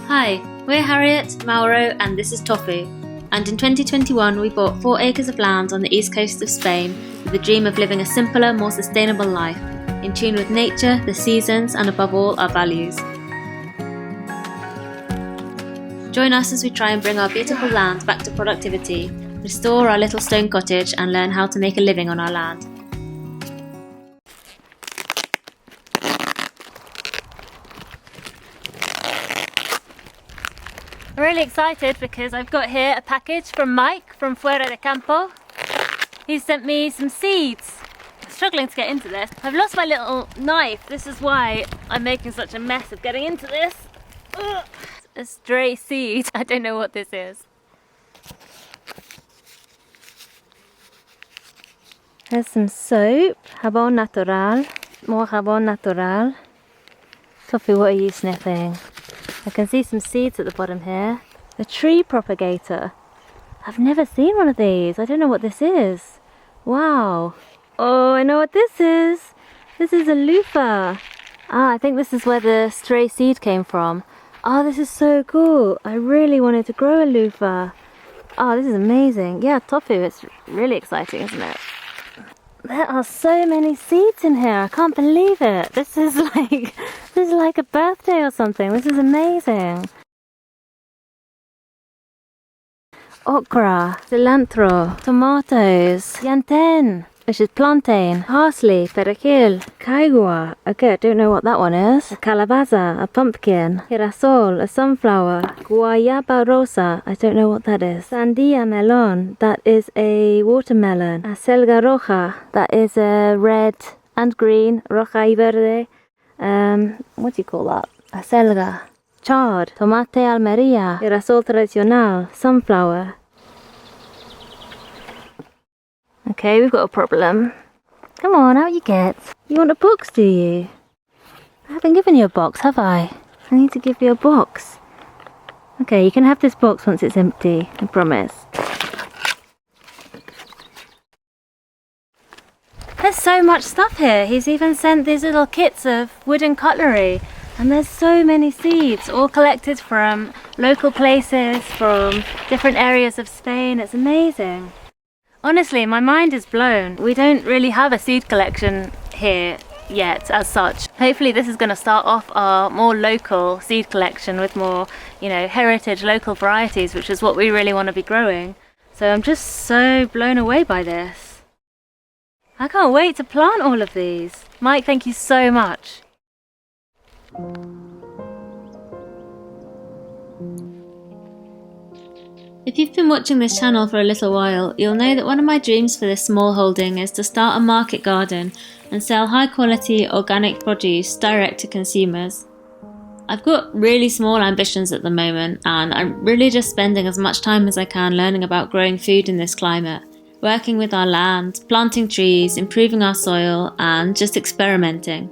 Hi, we're Harriet, Mauro and this is Tofu, and in 2021 we bought 4 acres of land on the east coast of Spain with the dream of living a simpler, more sustainable life, in tune with nature, the seasons and above all our values. Join us as we try and bring our beautiful land back to productivity, restore our little stone cottage and learn how to make a living on our land. I'm really excited because I've got here a package from Mike from Fuera de Campo. He sent me some seeds. I'm struggling to get into this. I've lost my little knife. This is why I'm making such a mess of getting into this. Ugh. A stray seed. I don't know what this is. There's some soap. Jabón natural. More jabón natural. Tofu, what are you sniffing? I can see some seeds at the bottom here. A tree propagator. I've never seen one of these. I don't know what this is. Wow. Oh, I know what this is. This is a loofah. I think this is where the stray seed came from. This is so cool. I really wanted to grow a loofah. This is amazing. Yeah, tofu, it's really exciting, isn't it? There are so many seeds in here. I can't believe it. This is like a birthday or something. This is amazing. Okra, cilantro, tomatoes, yanten, which is plantain, parsley, perejil, caigua. Okay, I don't know what that one is. A calabaza, a pumpkin, girasol, a sunflower, guayaba rosa. I don't know what that is. Sandia melon, that is a watermelon. Acelga roja, that is a red and green, roja y verde. What do you call that? Acelga. Chard, tomate almeria, girasol tradicional, sunflower. Okay, we've got a problem. Come on, out you get. You want a box, do you? I haven't given you a box, have I? I need to give you a box. Okay, you can have this box once it's empty, I promise. There's so much stuff here. He's even sent these little kits of wooden cutlery. And there's so many seeds, all collected from local places, from different areas of Spain. It's amazing. Honestly, my mind is blown. We don't really have a seed collection here yet as such. Hopefully this is going to start off our more local seed collection with more, heritage local varieties, which is what we really want to be growing. So I'm just so blown away by this. I can't wait to plant all of these. Mike, thank you so much. If you've been watching this channel for a little while, you'll know that one of my dreams for this small holding is to start a market garden and sell high quality organic produce direct to consumers. I've got really small ambitions at the moment and I'm really just spending as much time as I can learning about growing food in this climate, working with our land, planting trees, improving our soil and just experimenting.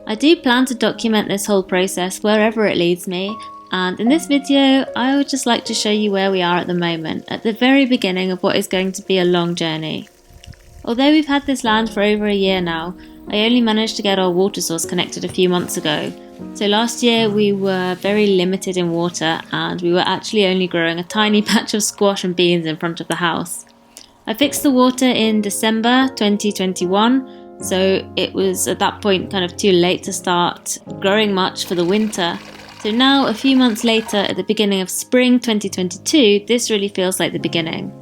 I do plan to document this whole process wherever it leads me, and in this video I would just like to show you where we are at the moment, at the very beginning of what is going to be a long journey. Although we've had this land for over a year now, I only managed to get our water source connected a few months ago. So last year we were very limited in water and we were actually only growing a tiny patch of squash and beans in front of the house. I fixed the water in December 2021. So it was at that point kind of too late to start growing much for the winter. So now, a few months later, at the beginning of spring 2022, this really feels like the beginning.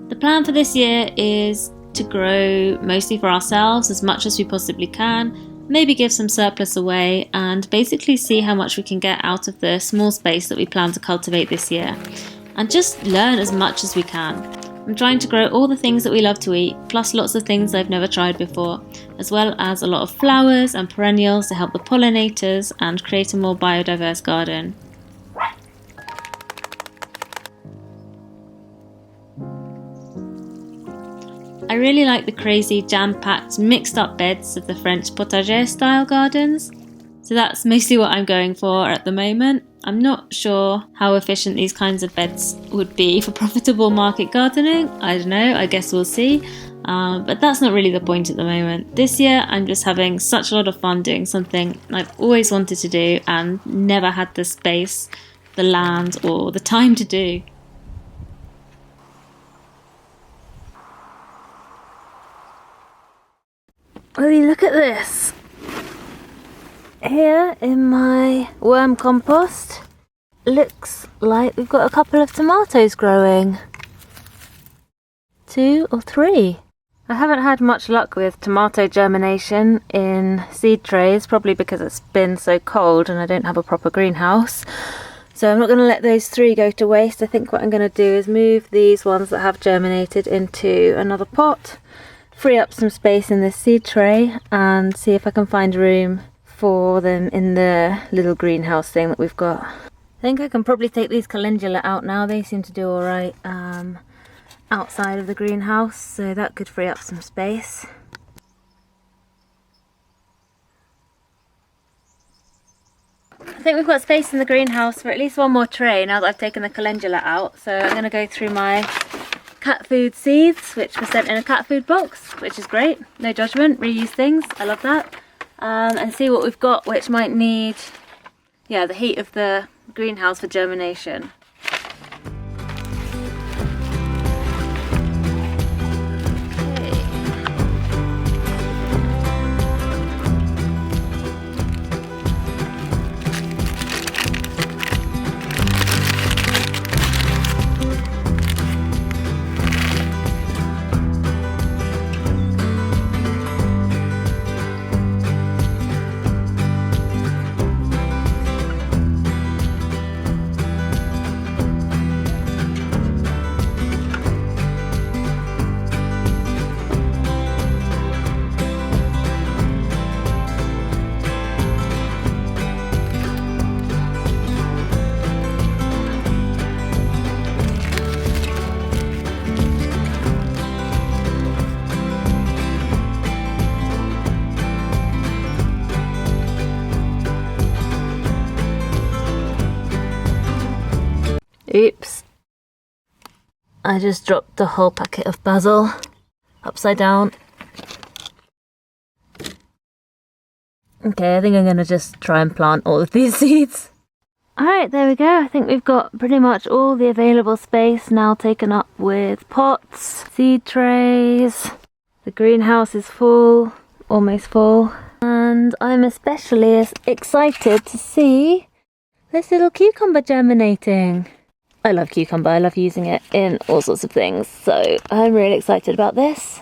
The plan for this year is to grow mostly for ourselves as much as we possibly can, maybe give some surplus away, and basically see how much we can get out of the small space that we plan to cultivate this year. And just learn as much as we can. I'm trying to grow all the things that we love to eat, plus lots of things I've never tried before, as well as a lot of flowers and perennials to help the pollinators and create a more biodiverse garden. I really like the crazy jam-packed mixed up beds of the French potager style gardens, so that's mostly what I'm going for at the moment. I'm not sure how efficient these kinds of beds would be for profitable market gardening. I don't know, I guess we'll see. But that's not really the point at the moment. This year I'm just having such a lot of fun doing something I've always wanted to do and never had the space, the land or the time to do. Will you look at this? Here in my worm compost, looks like we've got a couple of tomatoes growing. 2 or 3. I haven't had much luck with tomato germination in seed trays, probably because it's been so cold and I don't have a proper greenhouse. So I'm not going to let those 3 go to waste. I think what I'm going to do is move these ones that have germinated into another pot, free up some space in this seed tray and see if I can find room for them in the little greenhouse thing that we've got. I think I can probably take these calendula out now. They seem to do alright outside of the greenhouse, so that could free up some space. I think we've got space in the greenhouse for at least one more tray now that I've taken the calendula out. So I'm going to go through my cat food seeds, which were sent in a cat food box, which is great. No judgment, reuse things, I love that. And see what we've got which might need the heat of the greenhouse for germination. Oops, I just dropped the whole packet of basil upside down. Okay, I think I'm going to just try and plant all of these seeds. Alright, there we go. I think we've got pretty much all the available space now taken up with pots, seed trays. The greenhouse is full, almost full. And I'm especially excited to see this little cucumber germinating. I love cucumber, I love using it in all sorts of things, so I'm really excited about this.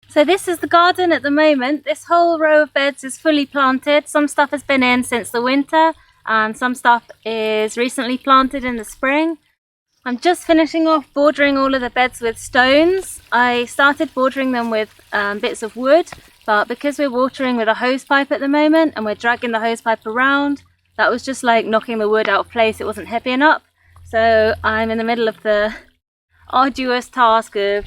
So this is the garden at the moment. This whole row of beds is fully planted. Some stuff has been in since the winter and some stuff is recently planted in the spring. I'm just finishing off bordering all of the beds with stones. I started bordering them with bits of wood, but because we're watering with a hose pipe at the moment and we're dragging the hose pipe around, that was just like knocking the wood out of place. It wasn't heavy enough. So I'm in the middle of the arduous task of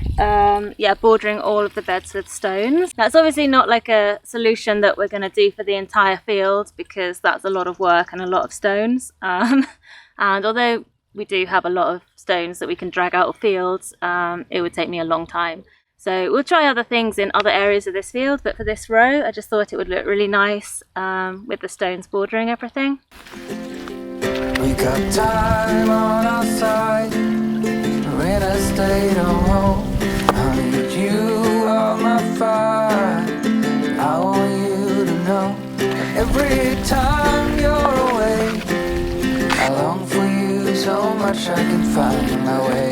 bordering all of the beds with stones. That's obviously not like a solution that we're going to do for the entire field because that's a lot of work and a lot of stones. And although we do have a lot of stones that we can drag out of fields, it would take me a long time. So we'll try other things in other areas of this field, but for this row I just thought it would look really nice with the stones bordering everything. We got time on our side. We're in a state of home. I need you on my fire. I want you to know that every time you're away, I long for you so much I can find my way.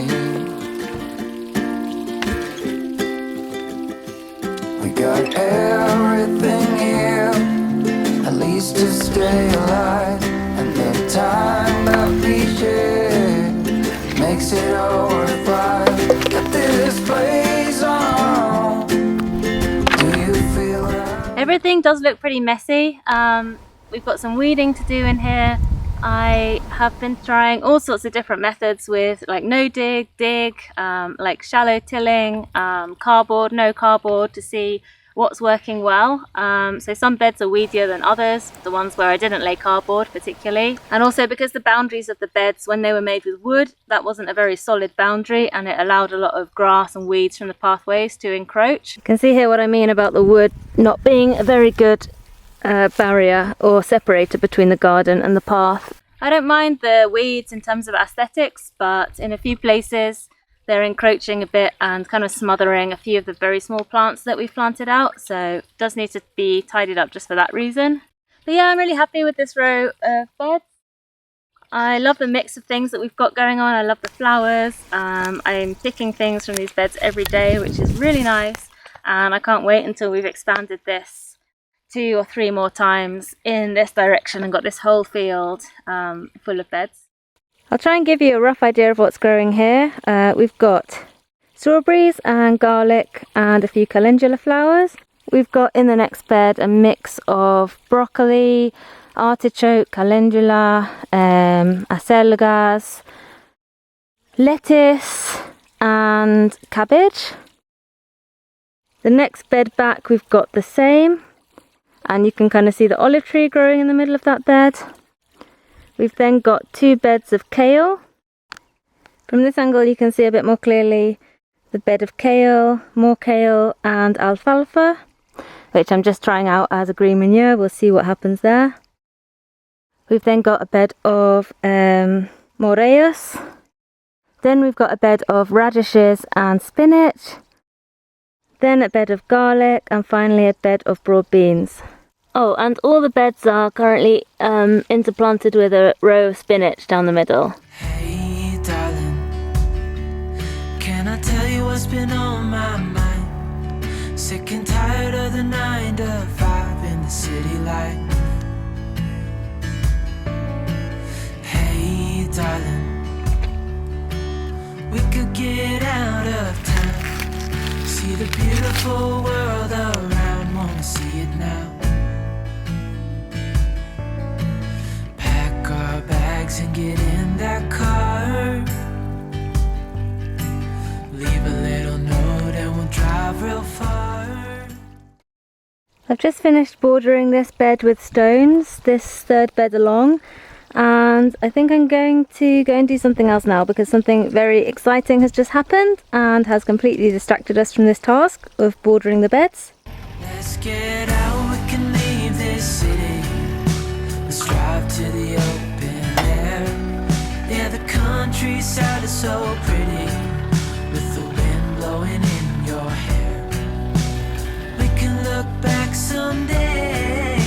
We got everything here, at least to stay alive. And the time that we share makes it all worthwhile. Got this Everything does look pretty messy. We've got some weeding to do in here. I have been trying all sorts of different methods with like no dig, like shallow tilling, cardboard, no cardboard, to see what's working well. So some beds are weedier than others, the ones where I didn't lay cardboard particularly. And also because the boundaries of the beds when they were made with wood, that wasn't a very solid boundary, and it allowed a lot of grass and weeds from the pathways to encroach. You can see here what I mean about the wood not being a very good barrier or separator between the garden and the path. I don't mind the weeds in terms of aesthetics, but in a few places they're encroaching a bit and kind of smothering a few of the very small plants that we've planted out, so it does need to be tidied up just for that reason. But yeah, I'm really happy with this row of beds. I love the mix of things that we've got going on. I love the flowers. I'm picking things from these beds every day, which is really nice, and I can't wait until we've expanded this 2 or 3 more times in this direction and got this whole field full of beds. I'll try and give you a rough idea of what's growing here. We've got strawberries and garlic and a few calendula flowers. We've got in the next bed a mix of broccoli, artichoke, calendula, acelgas, lettuce and cabbage. The next bed back we've got the same. And you can kind of see the olive tree growing in the middle of that bed. We've then got 2 beds of kale. From this angle you can see a bit more clearly the bed of kale, more kale and alfalfa, which I'm just trying out as a green manure. We'll see what happens there. We've then got a bed of morellas. Then we've got a bed of radishes and spinach. Then a bed of garlic, and finally a bed of broad beans. Oh, and all the beds are currently interplanted with a row of spinach down the middle. Hey darling, can I tell you what's been on my mind? Sick and tired of the 9 to 5 in the city life. Hey darling, we could get out of town, see the beautiful world around, wanna see it now. Pack our bags and get in that car, leave a little note and we'll drive real far. I've just finished bordering this bed with stones, this 3rd bed along, and I think I'm going to go and do something else now because something very exciting has just happened and has completely distracted us from this task of bordering the beds. Let's get out, we can leave this city. Let's drive to the open air. Yeah, the countryside is so pretty, with the wind blowing in your hair. We can look back someday,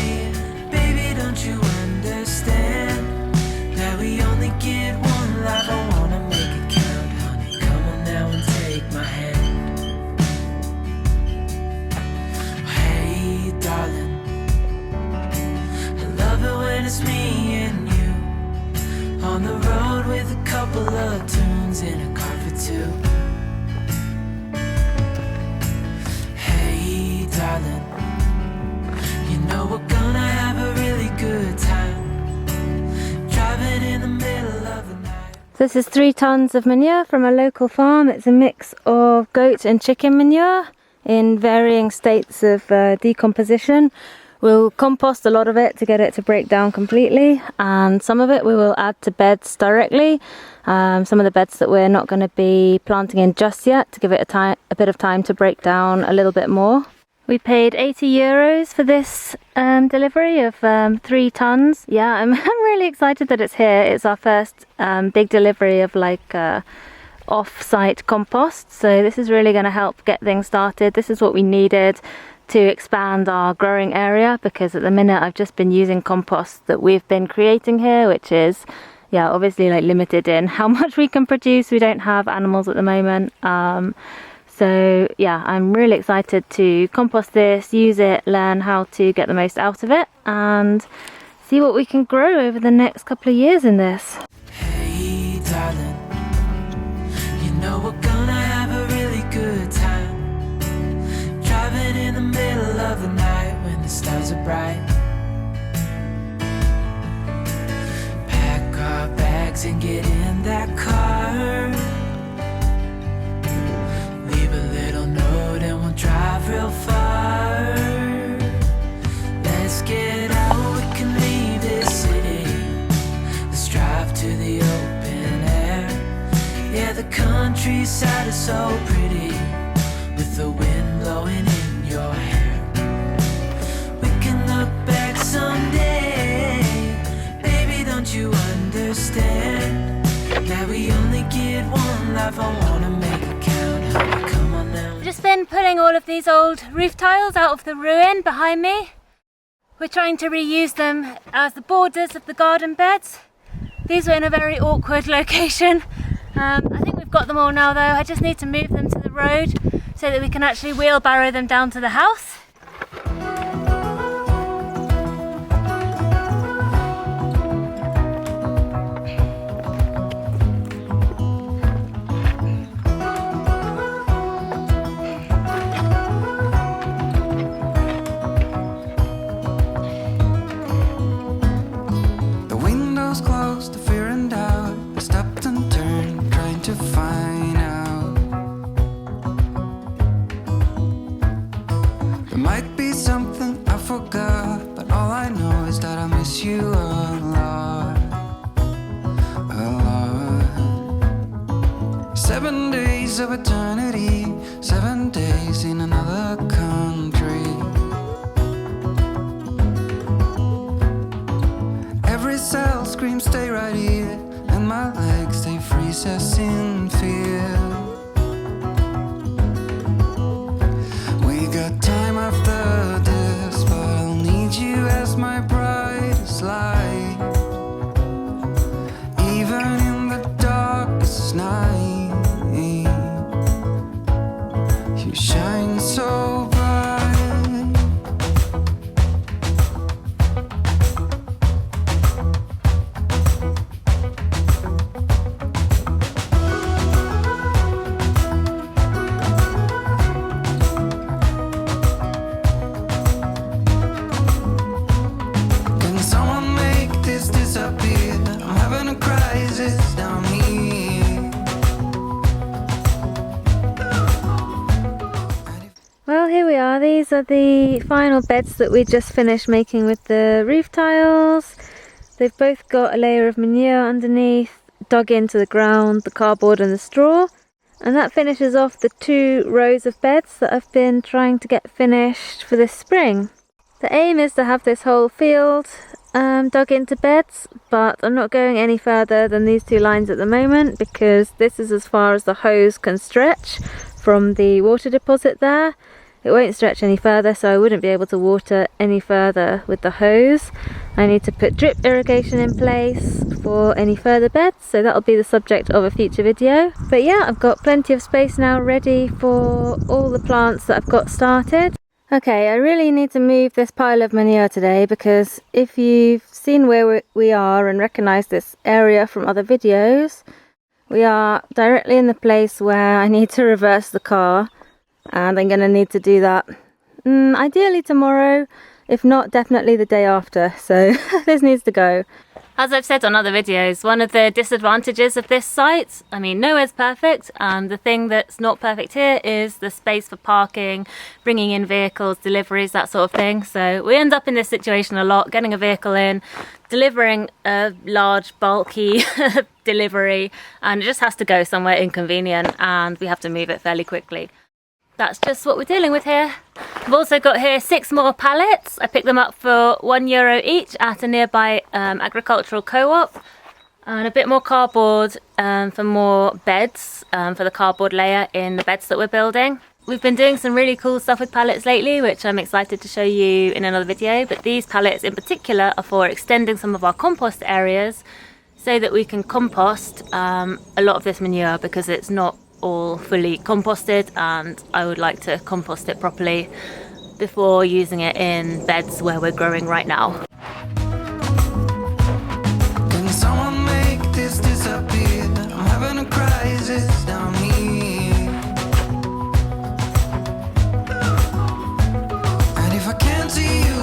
baby, don't you understand that we only get one life? I wanna make it count, honey, come on now and take my hand. Hey darling, I love it when it's me and you, on the road with a couple of tunes in a car for 2. Hey darling, you know we're gonna have a really good time, driving in the middle of the night. This is 3 tons of manure from a local farm. It's a mix of goat and chicken manure in varying states of decomposition. We'll compost a lot of it to get it to break down completely, and some of it we will add to beds directly. Some of the beds that we're not going to be planting in just yet, to give it a bit of time to break down a little bit more. We paid €80 for this delivery of 3 tons. Yeah, I'm really excited that it's here. It's our first big delivery of like off-site compost, so this is really going to help get things started. This is what we needed to expand our growing area, because at the minute I've just been using compost that we've been creating here, which is, yeah, obviously like limited in how much we can produce. We don't have animals at the moment. So yeah, I'm really excited to compost this, use it, learn how to get the most out of it, and see what we can grow over the next couple of years in this. Hey darling, you know we're gonna have a really good time, driving in the middle of the night when the stars are bright. Pack our bags and get in that car. Leave a little note and we'll drive real far. Let's get out, we can leave this city. Let's drive to the open air. Yeah, the countryside is so pretty, with the wind blowing in your hair. We can look back someday. Baby, don't you understand that we only get one life? I wanna make it count. Honey, come on now. I've just been pulling all of these old roof tiles out of the ruin behind me. We're trying to reuse them as the borders of the garden beds. These were in a very awkward location. I think we've got them all now though. I just need to move them to the road so that we can actually wheelbarrow them down to the house. The windows closed, the fear and doubt. I stopped and turned, trying to find out. There might be something I forgot, but all I know is that I miss you a lot, a lot. 7 days of eternity, 7 days in another country. Every cell screams, stay right here, and my legs, they freeze us in fear. We got time after this, but I'll need you as my brightest light. Even in the darkest night, you shine so bright. Can someone make this disappear? I'm having a crisis down here. Well, here we are. These are the final beds that we just finished making with the roof tiles. They've both got a layer of manure underneath, dug into the ground, the cardboard and the straw. And that finishes off the 2 rows of beds that I've been trying to get finished for this spring. The aim is to have this whole field dug into beds, but I'm not going any further than these 2 lines at the moment because this is as far as the hose can stretch from the water deposit there. It won't stretch any further, so I wouldn't be able to water any further with the hose. I need to put drip irrigation in place for any further beds, so that'll be the subject of a future video. But yeah, I've got plenty of space now ready for all the plants that I've got started. Okay, I really need to move this pile of manure today because if you've seen where we are and recognise this area from other videos, we are directly in the place where I need to reverse the car, and I'm going to need to do that ideally tomorrow, if not definitely the day after, so this needs to go. As I've said on other videos, one of the disadvantages of this site, I mean, nowhere's perfect, and the thing that's not perfect here is the space for parking, bringing in vehicles, deliveries, that sort of thing. So we end up in this situation a lot, getting a vehicle in, delivering a large, bulky delivery, and it just has to go somewhere inconvenient, and we have to move it fairly quickly. That's just what we're dealing with here. I've also got here 6 more pallets. I picked them up for €1 each at a nearby agricultural co-op, and a bit more cardboard for more beds, for the cardboard layer in the beds that we're building. We've been doing some really cool stuff with pallets lately, which I'm excited to show you in another video, but these pallets in particular are for extending some of our compost areas so that we can compost a lot of this manure, because it's not all fully composted, and I would like to compost it properly before using it in beds where we're growing right now. Can someone make this disappear? I'm having a crisis down here. And if I can't see you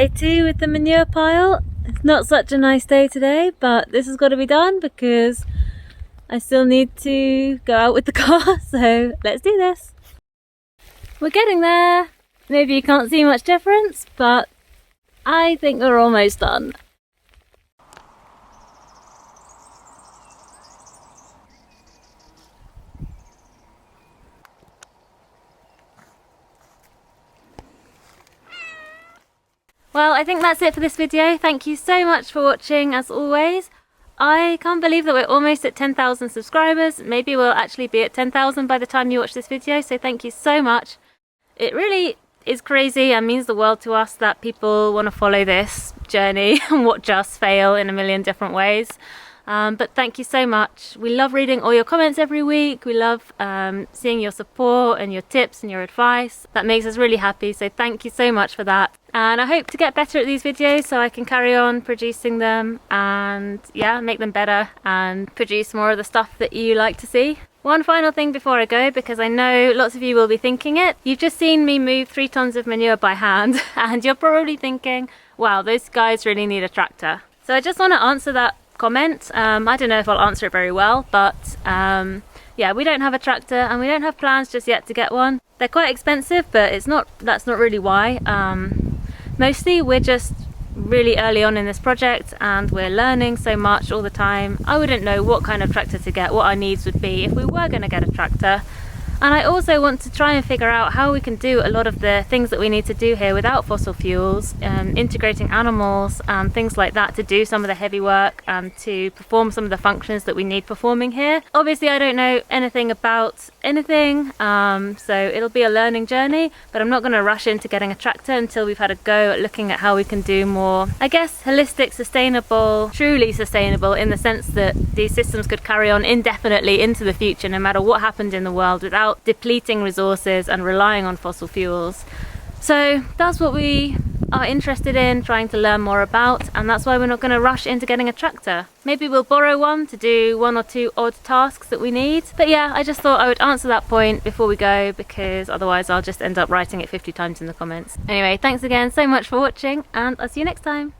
day 2 with the manure pile. It's not such a nice day today, but this has got to be done because I still need to go out with the car, so let's do this. We're getting there. Maybe you can't see much difference, but I think we're almost done. Well, I think that's it for this video. Thank you so much for watching, as always. I can't believe that we're almost at 10,000 subscribers. Maybe we'll actually be at 10,000 by the time you watch this video, so thank you so much. It really is crazy and means the world to us that people want to follow this journey and watch us fail in a million different ways. But thank you so much. We love reading all your comments every week. We love seeing your support and your tips and your advice. That makes us really happy, so thank you so much for that. And I hope to get better at these videos so I can carry on producing them and yeah, make them better and produce more of the stuff that you like to see. One final thing before I go, because I know lots of you will be thinking it. You've just seen me move 3 tons of manure by hand and you're probably thinking, wow, those guys really need a tractor. So I just want to answer that comment. I don't know if I'll answer it very well, but yeah, we don't have a tractor and we don't have plans just yet to get one. They're quite expensive, but that's not really why. Mostly we're just really early on in this project and we're learning so much all the time. I wouldn't know what kind of tractor to get, what our needs would be if we were going to get a tractor. And I also want to try and figure out how we can do a lot of the things that we need to do here without fossil fuels, integrating animals and things like that to do some of the heavy work and to perform some of the functions that we need performing here. Obviously I don't know anything about anything, so it'll be a learning journey, but I'm not going to rush into getting a tractor until we've had a go at looking at how we can do more, I guess, holistic, sustainable, truly sustainable, in the sense that these systems could carry on indefinitely into the future no matter what happened in the world without depleting resources and relying on fossil fuels. So that's what we are interested in trying to learn more about, and that's why we're not going to rush into getting a tractor. Maybe we'll borrow one to do 1 or 2 odd tasks that we need. But yeah, I just thought I would answer that point before we go, because otherwise I'll just end up writing it 50 times in the comments. Anyway, thanks again so much for watching, and I'll see you next time.